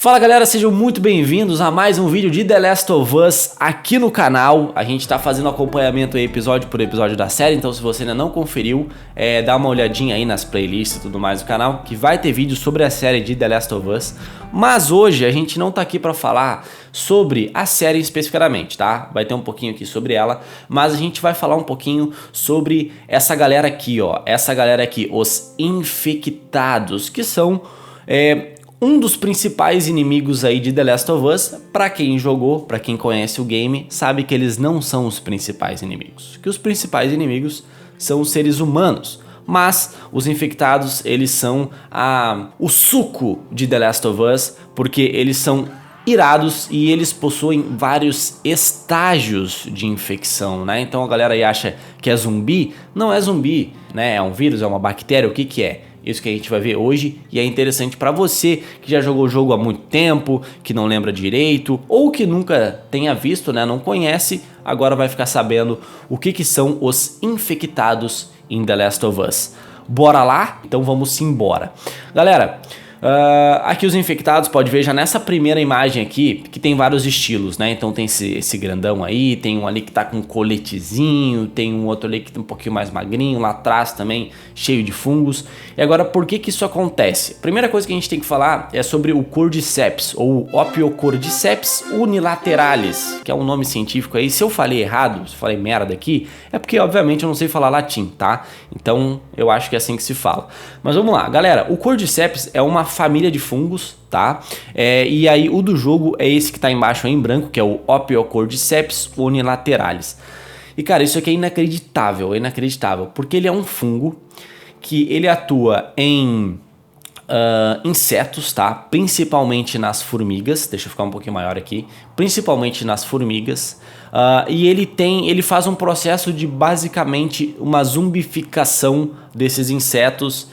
Fala galera, sejam muito bem-vindos a mais um vídeo de The Last of Us aqui no canal. A gente tá fazendo acompanhamento aí, episódio por episódio da série, então se você ainda não conferiu, dá uma olhadinha aí nas playlists e tudo mais do canal, que vai ter vídeo sobre a série de The Last of Us. Mas hoje a gente não tá aqui pra falar sobre a série especificamente, tá? Vai ter um pouquinho aqui sobre ela, mas a gente vai falar um pouquinho sobre essa galera aqui, ó. Essa galera aqui, os infectados, que são... um dos principais inimigos aí de The Last of Us. Pra quem jogou, pra quem conhece o game, sabe que eles não são os principais inimigos. Que os principais inimigos são os seres humanos. Mas os infectados, eles são o suco de The Last of Us, porque eles são irados e eles possuem vários estágios de infecção, né? Então a galera aí acha que é zumbi. Não é zumbi, né? É um vírus, é uma bactéria, o que que é? Isso que a gente vai ver hoje, e é interessante para você que já jogou o jogo há muito tempo, que não lembra direito, ou que nunca tenha visto, né, não conhece, agora vai ficar sabendo o que são os infectados em The Last of Us. Bora lá? Então vamos embora. Galera, aqui os infectados, pode ver já nessa primeira imagem aqui, que tem vários estilos, né? Então tem esse grandão aí, tem um ali que tá com um coletezinho, tem um outro ali que tá um pouquinho mais magrinho, lá atrás também cheio de fungos. E agora, por que isso acontece? Primeira coisa que a gente tem que falar é sobre o Cordyceps, ou Opiocordyceps unilateralis, que é um nome científico aí. Se eu falei errado, se eu falei merda aqui, é porque obviamente eu não sei falar latim, tá? Então eu acho que é assim que se fala. Mas vamos lá, galera, o Cordyceps é uma família de fungos, tá? E aí o do jogo é esse que tá embaixo aí em branco, que é o Opiocordyceps unilateralis. E cara, isso aqui é inacreditável, porque ele é um fungo que ele atua em insetos, tá? Principalmente nas formigas. Deixa eu ficar um pouquinho maior aqui. Principalmente nas formigas. E ele faz um processo de basicamente uma zumbificação desses insetos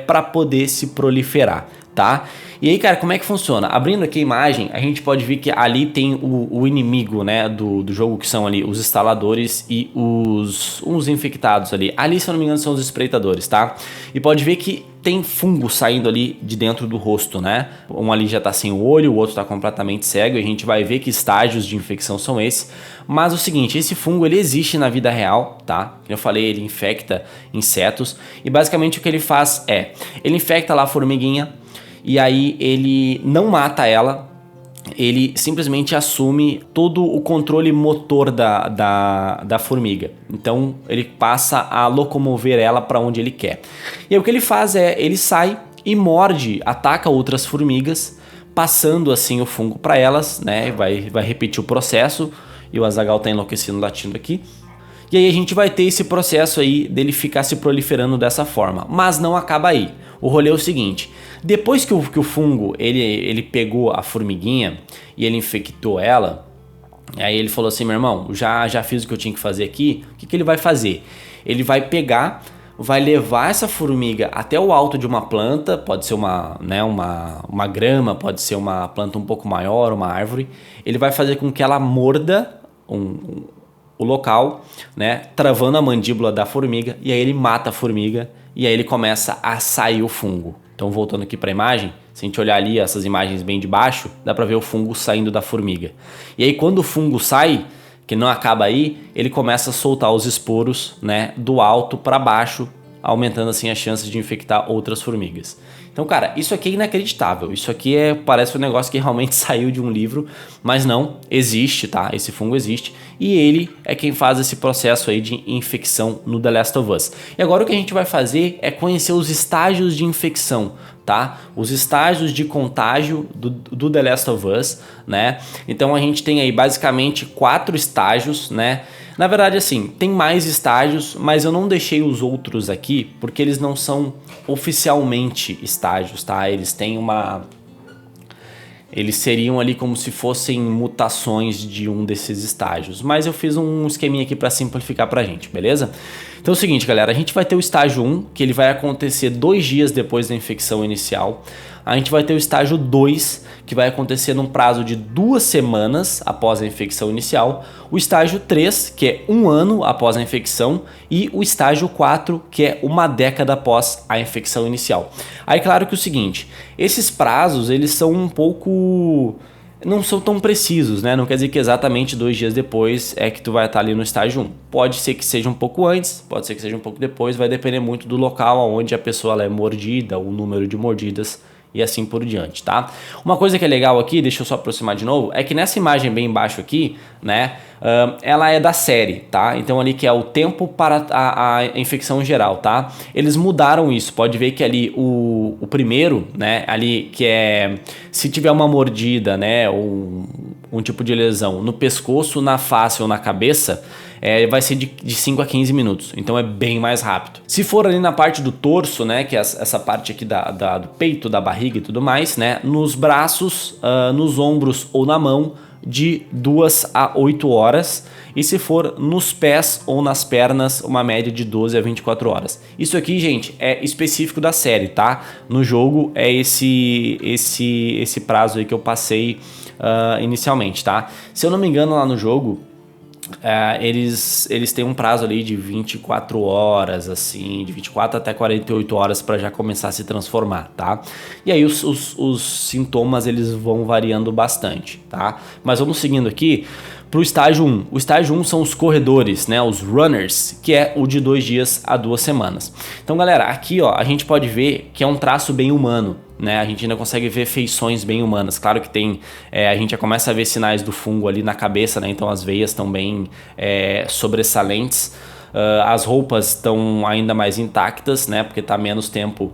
para poder se proliferar, tá? E aí, cara, como é que funciona? Abrindo aqui a imagem, a gente pode ver que ali tem o inimigo, né, do jogo, que são ali os instaladores e uns infectados ali. Ali, se eu não me engano, são os espreitadores, tá? E pode ver que tem fungo saindo ali de dentro do rosto, né? Um ali já tá sem o olho, o outro tá completamente cego, e a gente vai ver que estágios de infecção são esses. Mas o seguinte, esse fungo ele existe na vida real, tá? Como eu falei, ele infecta insetos, e basicamente o que ele faz ele infecta lá a formiguinha, e aí ele não mata ela, ele simplesmente assume todo o controle motor da formiga. Então ele passa a locomover ela para onde ele quer. E aí o que ele faz ele sai e morde, ataca outras formigas, passando assim o fungo para elas, né? Vai repetir o processo, e o Azaghal tá enlouquecendo latindo aqui. E aí a gente vai ter esse processo aí dele ficar se proliferando dessa forma. Mas não acaba aí. O rolê é o seguinte: depois que o fungo ele pegou a formiguinha e ele infectou ela, aí ele falou assim: meu irmão, já fiz o que eu tinha que fazer aqui. O que ele vai fazer? Ele vai pegar, vai levar essa formiga até o alto de uma planta, pode ser uma grama, pode ser uma planta um pouco maior, uma árvore. Ele vai fazer com que ela morda o local, né, travando a mandíbula da formiga, e aí ele mata a formiga, e aí ele começa a sair o fungo. Então, voltando aqui para a imagem, se a gente olhar ali essas imagens bem de baixo, dá para ver o fungo saindo da formiga. E aí quando o fungo sai, que não acaba aí, ele começa a soltar os esporos, né, do alto para baixo, aumentando assim as chances de infectar outras formigas. Então, cara, isso aqui é inacreditável. Isso aqui parece um negócio que realmente saiu de um livro, mas não, existe, tá? Esse fungo existe, e ele é quem faz esse processo aí de infecção no The Last of Us. E agora o que a gente vai fazer é conhecer os estágios de infecção, tá? Os estágios de contágio do The Last of Us, né? Então a gente tem aí basicamente 4 estágios, né? Na verdade, assim, tem mais estágios, mas eu não deixei os outros aqui porque eles não são oficialmente estágios, tá? Eles seriam ali como se fossem mutações de um desses estágios. Mas eu fiz um esqueminha aqui para simplificar pra gente, beleza? Então é o seguinte, galera, a gente vai ter o estágio 1, que ele vai acontecer 2 dias depois da infecção inicial. a gente vai ter o estágio 2, que vai acontecer num prazo de 2 semanas após a infecção inicial, o estágio 3, que é 1 ano após a infecção, e o estágio 4, que é 1 década após a infecção inicial. Aí claro que é o seguinte, esses prazos eles são um pouco... não são tão precisos, né? Não quer dizer que exatamente 2 dias depois é que tu vai estar ali no estágio 1. Pode ser que seja um pouco antes, pode ser que seja um pouco depois, vai depender muito do local onde a pessoa ela é mordida, o número de mordidas e assim por diante, tá? Uma coisa que é legal aqui, deixa eu só aproximar de novo, é que nessa imagem bem embaixo aqui, né, ela é da série, tá? Então ali que é o tempo para a infecção geral, tá? Eles mudaram isso, pode ver que ali o primeiro, né, ali que é, se tiver uma mordida, né, ou um tipo de lesão no pescoço, na face ou na cabeça, vai ser de 5 a 15 minutos, então é bem mais rápido. Se for ali na parte do torso, né, que é essa parte aqui do peito, da barriga e tudo mais, né, nos braços, nos ombros ou na mão, de 2 a 8 horas, e se for nos pés ou nas pernas, uma média de 12 a 24 horas. Isso aqui, gente, é específico da série, tá? No jogo é esse prazo aí que eu passei inicialmente, tá? Se eu não me engano, lá no jogo, eles têm um prazo ali de 24 horas, assim, de 24 até 48 horas para já começar a se transformar, tá? E aí os sintomas eles vão variando bastante, tá? Mas vamos seguindo aqui pro estágio 1. O estágio 1 são os corredores, né? Os runners, que é o de 2 dias a 2 semanas. Então, galera, aqui ó, a gente pode ver que é um traço bem humano, né? A gente ainda consegue ver feições bem humanas. Claro que tem, a gente já começa a ver sinais do fungo ali na cabeça, né? Então as veias estão bem sobressalentes. As roupas estão ainda mais intactas, né? Porque está menos tempo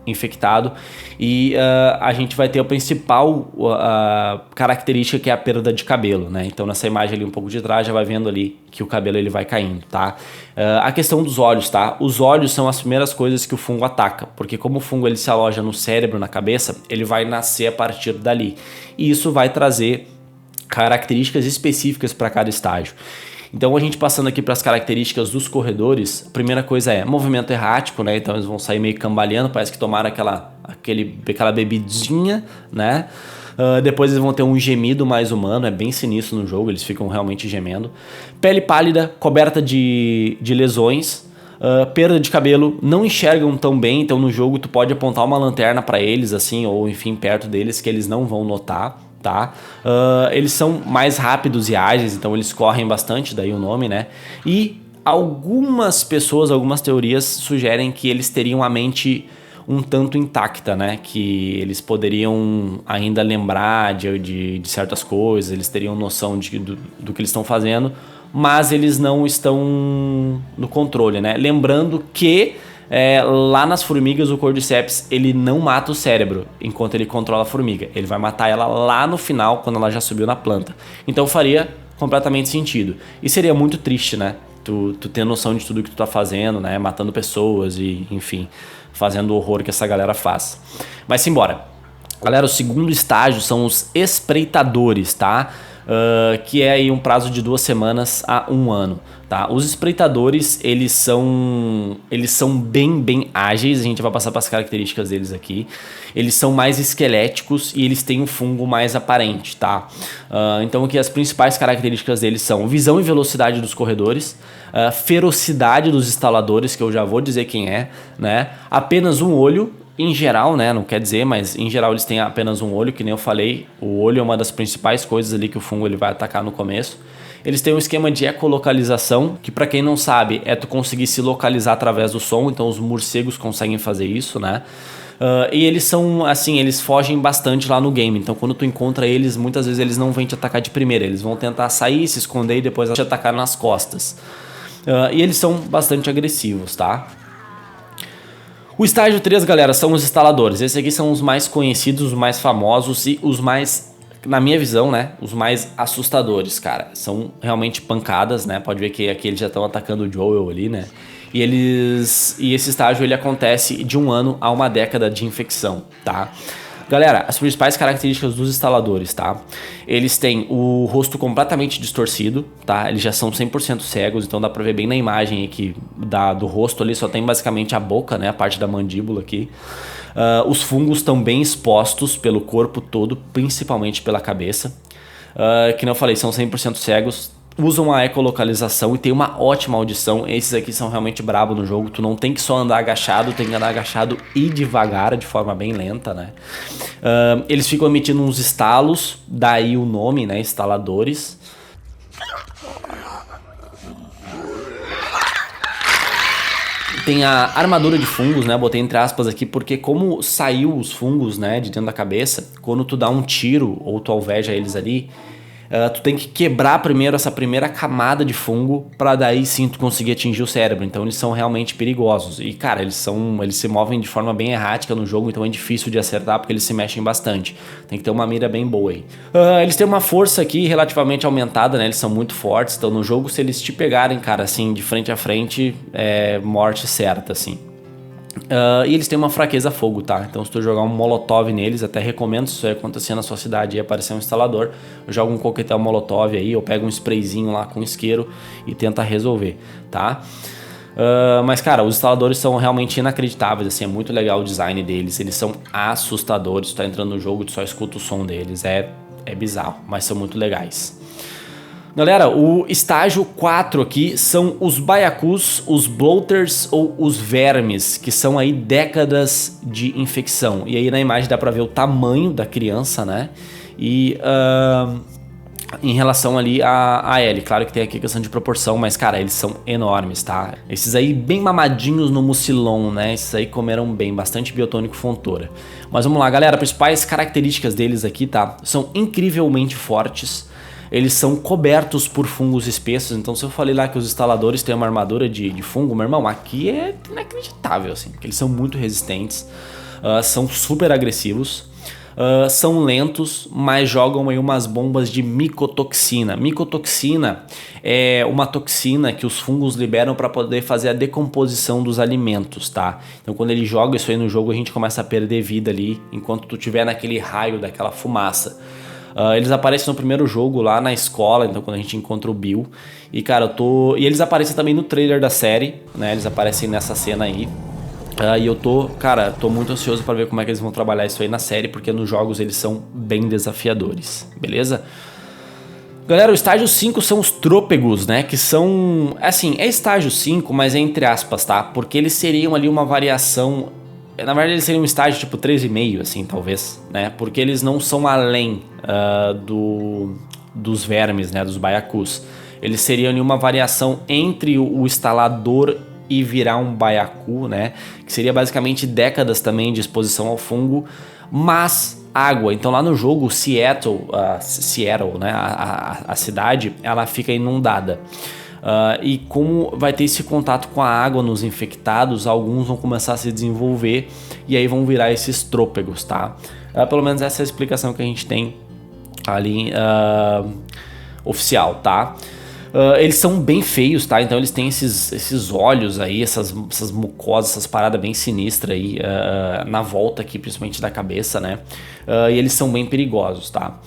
infectado, e a gente vai ter a principal característica, que é a perda de cabelo, né? Então nessa imagem ali um pouco de trás já vai vendo ali que o cabelo ele vai caindo, tá? A questão dos olhos, tá? Os olhos são as primeiras coisas que o fungo ataca, porque como o fungo ele se aloja no cérebro, na cabeça, ele vai nascer a partir dali, e isso vai trazer características específicas para cada estágio. Então a gente passando aqui para as características dos corredores, a primeira coisa é movimento errático, né? Então eles vão sair meio cambaleando, parece que tomaram aquela bebidinha, né? Depois eles vão ter um gemido mais humano, é bem sinistro no jogo, eles ficam realmente gemendo. Pele pálida, coberta de lesões. Perda de cabelo, não enxergam tão bem, então no jogo tu pode apontar uma lanterna para eles, assim, ou enfim, perto deles, que eles não vão notar, tá? Eles são mais rápidos e ágeis, então eles correm bastante, daí o nome, né? E algumas pessoas, algumas teorias sugerem que eles teriam a mente um tanto intacta, né? Que eles poderiam ainda lembrar de certas coisas, eles teriam noção do que eles estão fazendo, mas eles não estão no controle, né? Lembrando que lá nas formigas o Cordyceps ele não mata o cérebro enquanto ele controla a formiga, ele vai matar ela lá no final quando ela já subiu na planta. Então faria completamente sentido, e seria muito triste, né? Tu ter noção de tudo que tu tá fazendo, né? Matando pessoas e enfim, fazendo o horror que essa galera faz. Mas simbora. Galera, o segundo estágio são os espreitadores, tá? Que é aí um prazo de 2 semanas a 1 ano, tá? Os espreitadores, eles são bem ágeis, a gente vai passar para as características deles aqui. Eles são mais esqueléticos e eles têm um fungo mais aparente, tá? Então aqui as principais características deles são visão e velocidade dos corredores, ferocidade dos instaladores, que eu já vou dizer quem é, né? Apenas um olho. Em geral, né, não quer dizer, mas em geral eles têm apenas um olho, que nem eu falei. O olho é uma das principais coisas ali que o fungo ele vai atacar no começo. Eles têm um esquema de ecolocalização, que para quem não sabe, é tu conseguir se localizar através do som, então os morcegos conseguem fazer isso, né? E eles são, assim, eles fogem bastante lá no game, então quando tu encontra eles, muitas vezes eles não vêm te atacar de primeira, eles vão tentar sair, se esconder e depois te atacar nas costas. E eles são bastante agressivos, tá? O estágio 3, galera, são os instaladores. Esses aqui são os mais conhecidos, os mais famosos e os mais, na minha visão, né, os mais assustadores, cara. São realmente pancadas, né? Pode ver que aqui eles já estão atacando o Joel ali, né? E esse estágio ele acontece de 1 ano a 1 década de infecção, tá? Galera, as principais características dos instaladores, tá? Eles têm o rosto completamente distorcido, tá? Eles já são 100% cegos, então dá pra ver bem na imagem aqui do rosto ali, só tem basicamente a boca, né? A parte da mandíbula aqui. Os fungos estão bem expostos pelo corpo todo, principalmente pela cabeça. Que nem eu falei, são 100% cegos, usam a ecolocalização e tem uma ótima audição. Esses aqui são realmente brabos no jogo. Tu não tem que só andar agachado, tem que andar agachado e devagar, de forma bem lenta, né? Eles ficam emitindo uns estalos, daí o nome, né? Estaladores. Tem a armadura de fungos, né? Botei entre aspas aqui, porque como saiu os fungos, né, de dentro da cabeça, quando tu dá um tiro ou tu alveja eles ali, tu tem que quebrar primeiro essa primeira camada de fungo pra daí sim tu conseguir atingir o cérebro. Então eles são realmente perigosos. E cara, eles se movem de forma bem errática no jogo, então é difícil de acertar porque eles se mexem bastante. Tem que ter uma mira bem boa aí. Eles têm uma força aqui relativamente aumentada, né? Eles são muito fortes, então no jogo se eles te pegarem, cara, assim, de frente a frente, é morte certa, assim. E eles têm uma fraqueza a fogo, tá? Então se tu jogar um molotov neles, até recomendo, se isso acontecer na sua cidade e aparecer um instalador, joga um coquetel molotov aí, ou pega um sprayzinho lá com isqueiro e tenta resolver, tá? Mas cara, os instaladores são realmente inacreditáveis, assim, é muito legal o design deles, eles são assustadores, tu tá entrando no jogo e tu só escuta o som deles, é bizarro, mas são muito legais. Galera, o estágio 4 aqui são os baiacus, os bloaters ou os vermes, que são aí décadas de infecção. E aí na imagem dá pra ver o tamanho da criança, né? E em relação ali a Ellie, claro que tem aqui a questão de proporção, mas cara, eles são enormes, tá? Esses aí bem mamadinhos no mucilon, né? Esses aí comeram bem, bastante biotônico fontoura. Mas vamos lá, galera, principais características deles aqui, tá? São incrivelmente fortes. Eles são cobertos por fungos espessos, então se eu falei lá que os instaladores têm uma armadura de fungo, meu irmão, aqui é inacreditável, assim, porque eles são muito resistentes, são super agressivos, são lentos, mas jogam aí umas bombas de micotoxina. Micotoxina é uma toxina que os fungos liberam para poder fazer a decomposição dos alimentos, tá? Então quando ele joga isso aí no jogo, a gente começa a perder vida ali, enquanto tu estiver naquele raio daquela fumaça. Eles aparecem no primeiro jogo lá na escola, então quando a gente encontra o Bill. E cara, e eles aparecem também no trailer da série, né? Eles aparecem nessa cena aí. E eu tô muito ansioso para ver como é que eles vão trabalhar isso aí na série, porque nos jogos eles são bem desafiadores, beleza? Galera, o estágio 5 são os trôpegos, né? Que são, assim, é estágio 5, mas é entre aspas, tá? Porque eles seriam ali uma variação. Na verdade eles seriam um estágio tipo 3,5, assim, talvez, né? Porque eles não são além dos vermes, né? Dos baiacus. Eles seriam ali uma variação entre o instalador e virar um baiacu, né? Que seria basicamente décadas também de exposição ao fungo, mas água. Então lá no jogo Seattle, né? A cidade, ela fica inundada. E como vai ter esse contato com a água nos infectados, alguns vão começar a se desenvolver e aí vão virar esses trôpegos, tá? Pelo menos essa é a explicação que a gente tem ali oficial, tá? Eles são bem feios, tá? Então eles têm esses olhos aí, essas mucosas, essas paradas bem sinistras aí na volta aqui, principalmente da cabeça, né? E eles são bem perigosos, tá?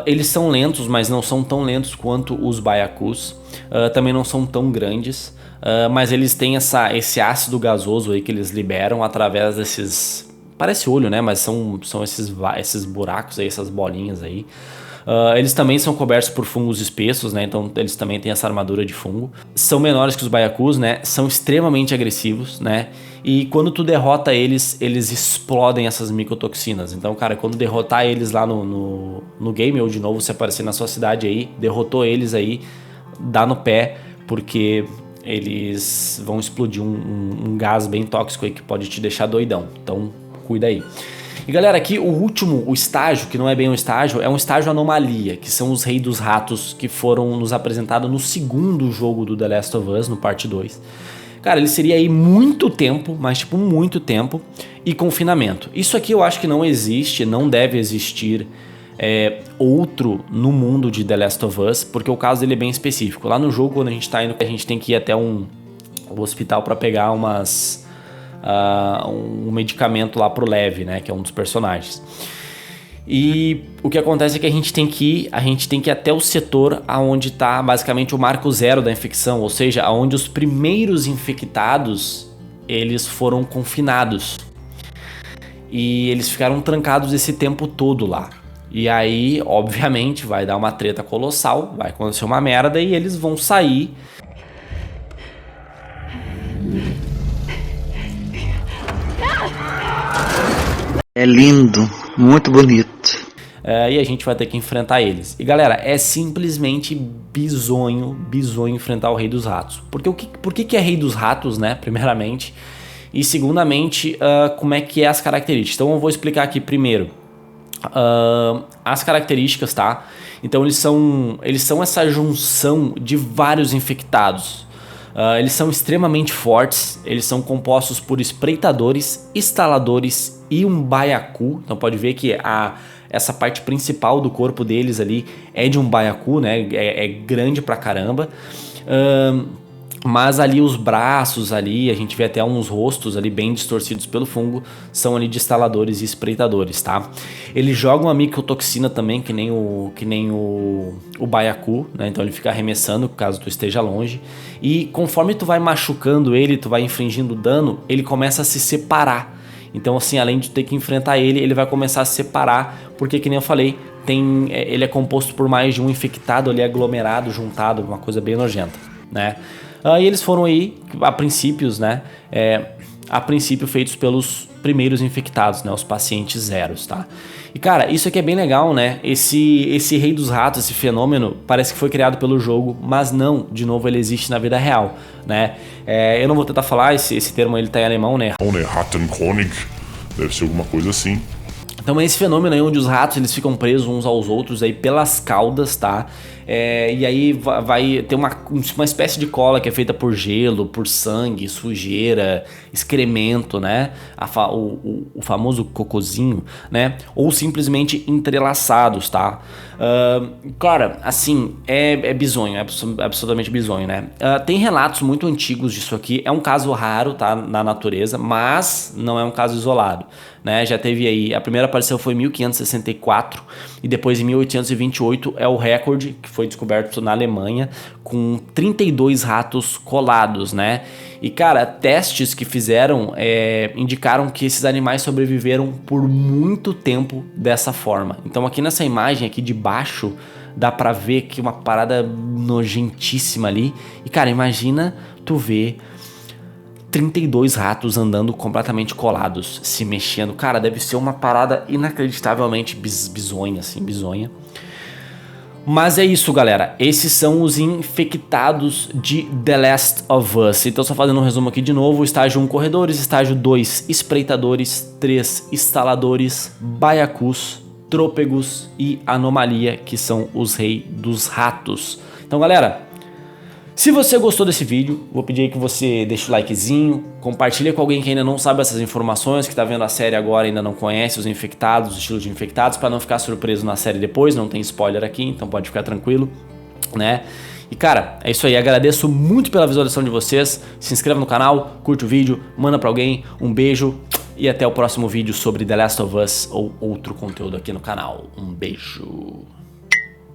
Eles são lentos, mas não são tão lentos quanto os baiacus. Também não são tão grandes, mas eles têm esse ácido gasoso aí que eles liberam através desses... Parece olho, né? Mas são esses buracos aí, essas bolinhas aí. Eles também são cobertos por fungos espessos, né? Então eles também têm essa armadura de fungo. São menores que os baiacus, né? São extremamente agressivos, né? E quando tu derrota eles explodem essas micotoxinas. Então, cara, quando derrotar eles lá no game, ou de novo se aparecer na sua cidade aí, derrotou eles aí, dá no pé, porque eles vão explodir um gás bem tóxico aí que pode te deixar doidão. Então, cuida aí. E galera, aqui o estágio, que não é bem um estágio, é um estágio anomalia, que são os reis dos ratos que foram nos apresentados no segundo jogo do The Last of Us, no parte 2. Cara, ele seria aí muito tempo, mas tipo muito tempo, e confinamento. Isso aqui eu acho que não existe, não deve existir outro no mundo de The Last of Us, porque o caso dele é bem específico. Lá no jogo, quando a gente tá indo, a gente tem que ir até o hospital para pegar um medicamento lá pro Levi, né, que é um dos personagens. E o que acontece é que a gente tem que ir até o setor aonde tá basicamente o marco zero da infecção, ou seja, aonde os primeiros infectados eles foram confinados. e eles ficaram trancados esse tempo todo lá. E aí, obviamente, vai dar uma treta colossal, vai acontecer uma merda e eles vão sair. É lindo, muito bonito. E a gente vai ter que enfrentar eles. E galera, é simplesmente bizonho enfrentar o Rei dos Ratos. Por que é Rei dos Ratos, né? Primeiramente. E segundamente, como é que é as características. Então eu vou explicar aqui primeiro as características, tá? Então eles são essa junção de vários infectados. Eles são extremamente fortes, eles são compostos por espreitadores, instaladores e um baiacu. Então pode ver que essa parte principal do corpo deles ali é de um baiacu, né? É grande pra caramba. Mas ali os braços ali, a gente vê até uns rostos ali bem distorcidos pelo fungo, são ali de instaladores e espreitadores, tá? Eles jogam a micotoxina também, que nem o baiacu, né? Então ele fica arremessando caso tu esteja longe. E conforme tu vai machucando ele, tu vai infligindo dano, ele começa a se separar. Então assim, além de ter que enfrentar ele vai começar a se separar, porque que nem eu falei, ele é composto por mais de um infectado ali aglomerado, juntado, uma coisa bem nojenta, né? E eles foram aí, a princípios, né? A princípio feitos pelos primeiros infectados, né? Os pacientes zeros, tá? E cara, isso aqui é bem legal, né? Esse Rei dos Ratos, esse fenômeno, parece que foi criado pelo jogo, mas não, de novo, ele existe na vida real, né? Eu não vou tentar falar, esse termo ele tá em alemão, né? Rattenkönig, deve ser alguma coisa assim. Então é esse fenômeno aí onde os ratos eles ficam presos uns aos outros aí pelas caudas, tá? E aí vai ter uma espécie de cola que é feita por gelo, por sangue, sujeira, excremento, né? O famoso cocôzinho, né? Ou simplesmente entrelaçados, tá? Cara, assim, é bizonho, é absolutamente bizonho, né? Tem relatos muito antigos disso aqui, é um caso raro, tá? Na natureza, mas não é um caso isolado, né? Já teve aí, a primeira aparição foi em 1564 e depois em 1828 é o recorde que foi descoberto na Alemanha com 32 ratos colados, né? E cara, testes que fizeram indicaram que esses animais sobreviveram por muito tempo dessa forma. Então aqui nessa imagem aqui de baixo dá pra ver que uma parada nojentíssima ali. E cara, imagina tu ver 32 ratos andando completamente colados, se mexendo. Cara, deve ser uma parada inacreditavelmente bizonha, assim, bizonha. Mas é isso, galera. Esses são os infectados de The Last of Us. Então, só fazendo um resumo aqui de novo. Estágio 1, corredores. Estágio 2, espreitadores. 3, instaladores. Baiacus, trôpegos e anomalia, que são os reis dos ratos. Então, galera, se você gostou desse vídeo, vou pedir aí que você deixe o likezinho, compartilhe com alguém que ainda não sabe essas informações, que tá vendo a série agora e ainda não conhece os infectados, os estilos de infectados, para não ficar surpreso na série depois, não tem spoiler aqui, então pode ficar tranquilo, né? E cara, é isso aí, agradeço muito pela visualização de vocês, se inscreva no canal, curte o vídeo, manda pra alguém, um beijo e até o próximo vídeo sobre The Last of Us ou outro conteúdo aqui no canal. Um beijo!